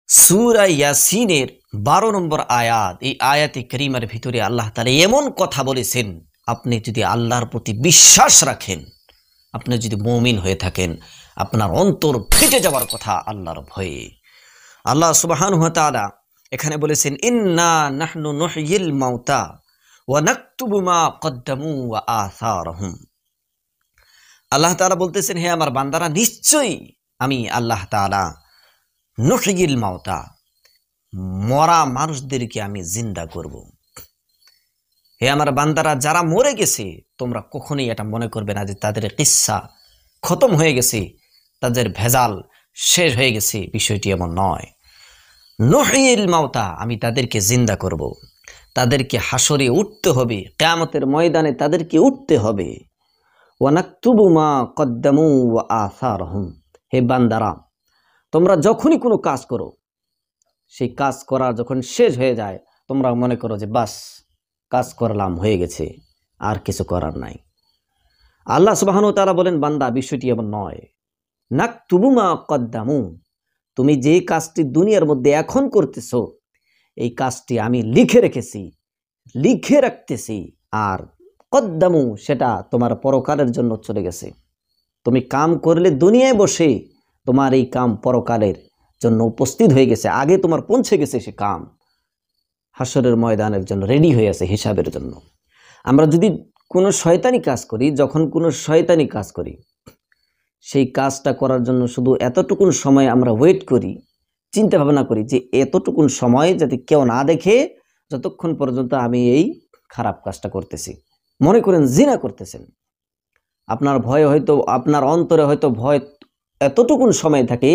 সূরা ইয়াসিনের 12 নম্বর আয়াত। এই আয়াতে কারিমার ভিতরে আল্লাহ তাআলা এমন কথা বলেছেন, আপনি যদি আল্লাহর প্রতি বিশ্বাস রাখেন, আপনি যদি মুমিন হয়ে থাকেন, আপনার অন্তর ফেটে যাওয়ার কথা আল্লাহর ভয়ে। আল্লাহ সুবহানাহু ওয়া তাআলা এখানে বলেছেন, ইন্না নাহনু নুহয়িল মাউতা ওয়া নাকতুবু মা কদ্দামু ওয়া আসারহুম। আল্লাহ তাআলা বলতেছেন, হে আমার বান্দারা, নিশ্চয়ই আমি আল্লাহ তাআলা নুহয়িল মাউতা, মরা মানুষদেরকে আমি জিন্দা করব। হে আমার বান্দারা, যারা মরে গেছে তোমরা কখনোই এটা মনে করবে না যে তাদের কিসসা খতম হয়ে গেছে, তাদের ভেজাল শেষ হয়ে গেছে। বিষয়টি এমন নয়। নুহয়িল মাউতা, আমি তাদেরকে জিন্দা করব, তাদেরকে হাসরে উঠতে হবে, কিয়ামতের ময়দানে তাদেরকে উঠতে হবে। ওয়া নাকতুবু মা কদ্দামু ওয়া আসারহুম। হে বান্দারা, তোমরা যখনই কোনো কাজ করো, সেই কাজ করা যখন শেষ হয়ে যায়, তোমরা মনে করো যে বাস কাজ করলাম, হয়ে গেছে, আর কিছু করার নাই। আল্লাহ সুবহানাহু ওয়া তাআলা বলেন, বান্দা, বিষয়টি এমন নয়। নাকতুবু মা কদ্দামু, তুমি যে কাজটি দুনিয়ার মধ্যে এখন করতেছো, এই কাজটি আমি লিখে রেখেছি, লিখে রাখতেছি। আর কদ্দামু, সেটা তোমার পরকালের জন্য চলে গেছে। তুমি কাম করলে দুনিয়ায় বসে, তোমার এই কাম পরকালের জন্য উপস্থিত হয়ে গেছে, আগে তোমার পৌঁছে গেছে সে কাম, হাসরের ময়দানের জন্য রেডি হয়ে আছে, হিসাবের জন্য। আমরা যদি কোনো শয়তানি কাজ করি, যখন কোনো শয়তানি কাজ করি, সেই কাজটা করার জন্য শুধু এতটুকুন সময় আমরা ওয়েট করি, চিন্তা ভাবনা করি যে এতটুকুন সময় যাতে কেউ না দেখে, যতক্ষণ পর্যন্ত আমি এই খারাপ কাজটা করতেছি। মনে করেন জিনা করতেছেন, আপনার ভয় হয়তো, আপনার অন্তরে হয়তো ভয় এতটুকুন সময় থাকে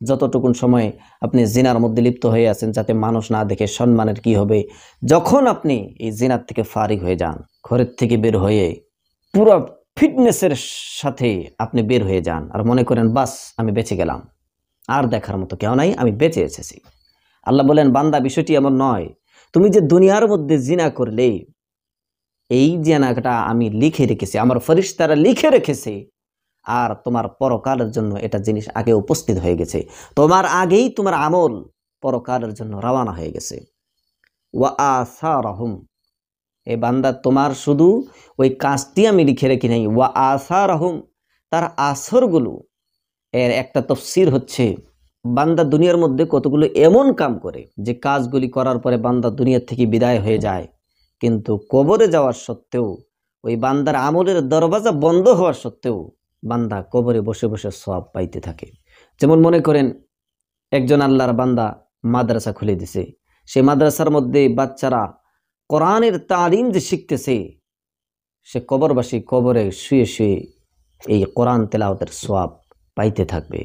যতটুকুন সময় আপনি জিনার মধ্যে লিপ্ত হয়ে আছেন, যাতে মানুষ না দেখে, সম্মানের কি হবে। যখন আপনি এই জিনার থেকে ফারিগ হয়ে যান, ঘরের থেকে বের হয়ে পুরো ফিটনেসের সাথে আপনি বের হয়ে যান, আর মনে করেন বাস আমি বেঁচে গেলাম, আর দেখার মতো কেউ নাই, আমি বেঁচে এসেছি। আল্লাহ বলেন, বান্দা, বিষয়টি এমন নয়। তুমি যে দুনিয়ার মধ্যে জিনা করলে, এই জিনাটা আমি লিখে রেখেছি, আমার ফেরেশতারা লিখে রেখেছে, আর তোমার পরকালের জন্য এটা জিনিস আগে উপস্থিত হয়ে গেছে। তোমার আগেই তোমার আমল পরকালের জন্য রওনা হয়ে গেছে। ওয়া আসারহুম, এ বান্দা, তোমার শুধু ওই কাজটি আমি লিখে রেখে নাই, ওয়া আসারহুম, তার আসরগুলো। এর একটা তাফসীর হচ্ছে, বান্দা দুনিয়ার মধ্যে কতগুলো এমন কাম করে যে কাজগুলি করার পরে বান্দা দুনিয়া থেকে বিদায় হয়ে যায়, কিন্তু কবরে যাওয়ার সত্ত্বেও, ওই বান্দার আমলের দরওয়াজা বন্ধ হওয়ার সত্ত্বেও বান্দা কবরে বসে বসে সওয়াব পাইতে থাকে। যেমন মনে করেন, একজন আল্লাহর বান্দা মাদ্রাসা খুলে দিছে, সেই মাদ্রাসার মধ্যে বাচ্চারা কোরআনের তালিম যে শিখতেছে, সে কবরবাসী কবরে শুয়ে শুয়ে এই কোরআন তেলাওয়াতের সওয়াব পাইতে থাকবে।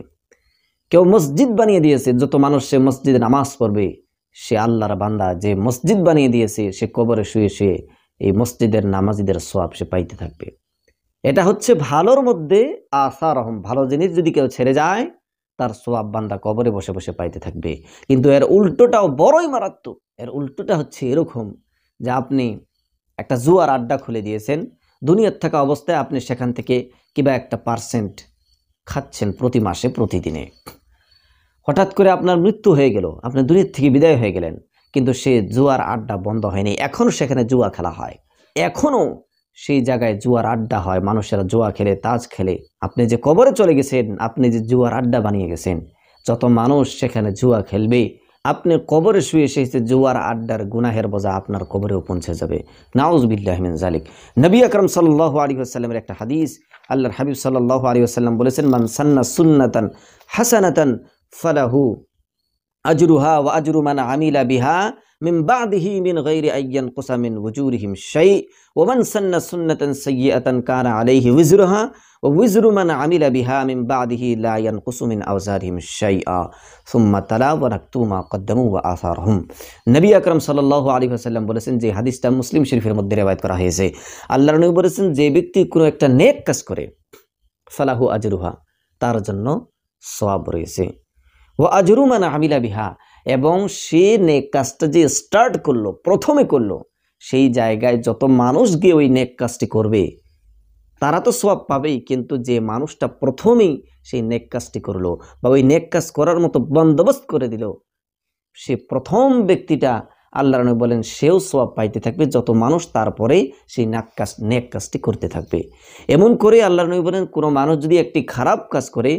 কেউ মসজিদ বানিয়ে দিয়েছে, যত মানুষ সে মসজিদে নামাজ পড়বে, সে আল্লাহর বান্দা যে মসজিদ বানিয়ে দিয়েছে, সে কবরে শুয়ে শুয়ে এই মসজিদের নামাজিদের সওয়াব সে পাইতে থাকবে। এটা হচ্ছে ভালোর মধ্যে আসারহুম, ভালো জিনিস যদি কেউ ছেড়ে যায়, তার সওয়াব বান্দা কবরে বসে বসে পাইতে থাকবে। কিন্তু এর উল্টোটাও বড়ই মারাত্মক। এর উল্টোটা হচ্ছে এরকম যে আপনি একটা জুয়ার আড্ডা খুলে দিয়েছেন, দুনিয়ার থাকা অবস্থায় আপনি সেখান থেকে কিবা একটা পার্সেন্ট খাচ্ছেন প্রতি মাসে, প্রতিদিনে। হঠাৎ করে আপনার মৃত্যু হয়ে গেল, আপনি দুনিয়ার থেকে বিদায় হয়ে গেলেন, কিন্তু সে জুয়ার আড্ডা বন্ধ হয়নি, এখনও সেখানে জুয়া খেলা হয়, এখনও সেই জায়গায় জুয়ার আড্ডা হয়, মানুষেরা জুয়া খেলে, তাজ খেলে। আপনি যে কবরে চলে গেছেন, আপনি যে জুয়ার আড্ডা বানিয়ে গেছেন, যত মানুষ সেখানে জুয়া খেলবে, আপনি কবরে শুয়ে এসেছে, জুয়ার আড্ডার গুনাহের বোঝা আপনার কবরেও পৌঁছে যাবে। নাউযুবিল্লাহি মিন যালিক। নবী আকরাম সাল্লাল্লাহু আলাইহি ওয়াসাল্লামের একটা হাদিস, আল্লাহর হাবিব সাল্লাল্লাহু আলাইহি ওয়াসাল্লাম বলেছেন, মান সান্না সুন্নাতান হাসানাতান ফালাহু আজরুহা ওয়া আজরু মান আমিলা বিহা মিন বাদিহি মিন গায়রি আইয়ান কুসা মিন উজুরিহিম শাই ওয়া মান সান্না সুন্নাতান সাইয়্যাতান কানা আলাইহি উজরুহা ওয়া উজরু মান আমিলা বিহা মিন বাদিহি লা ইয়ানকুসু মিন আওজারিহিম শাইআ সুম্মা তালা ওয়া নাকতুবু মা কদ্দামু ওয়া আসারহুম। নবী আকরাম সাল্লাল্লাহু আলাইহি ওয়াসাল্লাম বলেছেন, যে হাদিসটা মুসলিম শরীফের মধ্যে রিওয়ায়াত করা হয়েছে, আল্লাহর নবী বলেছেন, যে ব্যক্তি কোনো একটা নেক কাজ করে, ফালাহু আজরুহা, তার জন্য সওয়াব রয়েছে, ও আজরু মান আমিলা বিহা, এবং সে নেক কাজটা যে স্টার্ট করলো, প্রথমে করলো, সেই জায়গায় যত মানুষ গিয়ে ওই নেক কাজটি করবে, তারা তো সওয়াব পাবেই, কিন্তু যে মানুষটা প্রথমেই সেই নেক কাজটি করলো বা ওই নেক কাজ করার মতো বন্দোবস্ত করে দিল, সে প্রথম ব্যক্তিটা আল্লাহর নবী বলেন সেও সওয়াব পাইতে থাকবে যত মানুষ তারপরেই সেই নেক কাজটি করতে থাকবে। এমন করে আল্লাহর নবী বলেন কোনো মানুষ যদি একটি খারাপ কাজ করে,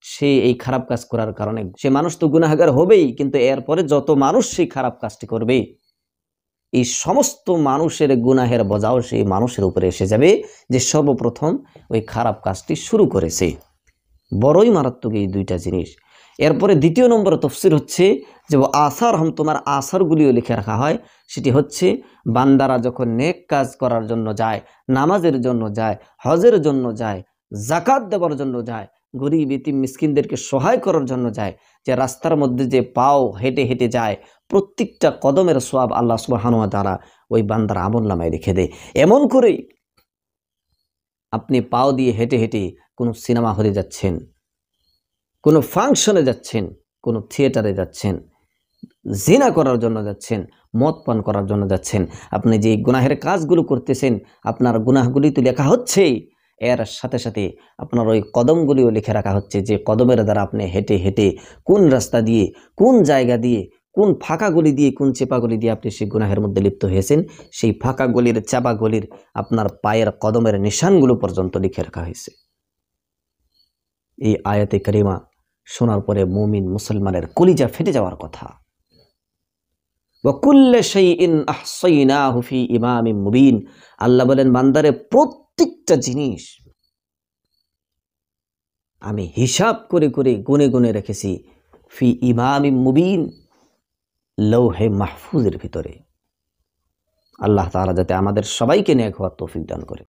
সে এই খারাপ কাজ করার কারণে সে মানুষ তো গুনাহগার হবেই, কিন্তু এরপরে যত মানুষ সেই খারাপ কাজটি করবে এই সমস্ত মানুষের গুনাহের বোঝাও সেই মানুষের উপরে এসে যাবে যে সর্বপ্রথম ওই খারাপ কাজটি শুরু করেছে। বড়ই মারাত্মক এই দুইটা জিনিস। এরপরে দ্বিতীয় নম্বর তফসির হচ্ছে যে আসার তোমার আসারগুলিও লিখে রাখা হয়। সেটি হচ্ছে বান্দারা যখন নেক কাজ করার জন্য যায়, নামাজের জন্য যায়, হজের জন্য যায়, জাকাত দেওয়ার জন্য যায়, গরিব ইতিম মিসকিনদেরকে সহায় করার জন্য যায়, যে রাস্তার মধ্যে যে পাও হেঁটে হেঁটে যায়, প্রত্যেকটা কদমের সওয়াব আল্লাহ সুবহানাহু ওয়া তাআলা ওই বান্দার আমলনামায় লিখে দেয়। এমন করেই আপনি পাও দিয়ে হেঁটে হেঁটে কোনো সিনেমা হলে যাচ্ছেন, কোনো ফাংশনে যাচ্ছেন, কোনো থিয়েটারে যাচ্ছেন, জিনা করার জন্য যাচ্ছেন, মদ পান করার জন্য যাচ্ছেন, আপনি যে গুনাহের কাজগুলো করতেছেন আপনার গুনাহগুলি তো লেখা হচ্ছেই, এর সাথে সাথে আপনার ওই কদমগুলিও লিখে রাখা হচ্ছে যে কদমের দ্বারা আপনি হেঁটে হেঁটে কোন রাস্তা দিয়ে, কোন জায়গা দিয়ে, কোন ফাঁকা গলি দিয়ে, কোন চেপাগুলি দিয়ে আপনি সেই গুনাহের মধ্যে লিপ্ত হয়েছেন, সেই ফাঁকা গলির চাপা গলির আপনার পায়ের কদমের নিশানগুলো পর্যন্ত লিখে রাখা হয়েছে। এই আয়াতে কারিমা শোনার পরে মুমিন মুসলমানের কলিজা ফেটে যাওয়ার কথা। ওয়াকুল্লা শাইইন আহসাইনাহু ফি ইমামিন মুবিন, আল্লাহ বলেন বান্দারে প্রত্যেকটা জিনিস আমি হিসাব করে করে গুনে গুনে রেখেছি ফি ইমামিন মুবিন, লৌহে মাহফুজের ভিতরে। আল্লাহ তাআলা যাতে আমাদের সবাইকে নেক হওয়ার তৌফিক দান করে।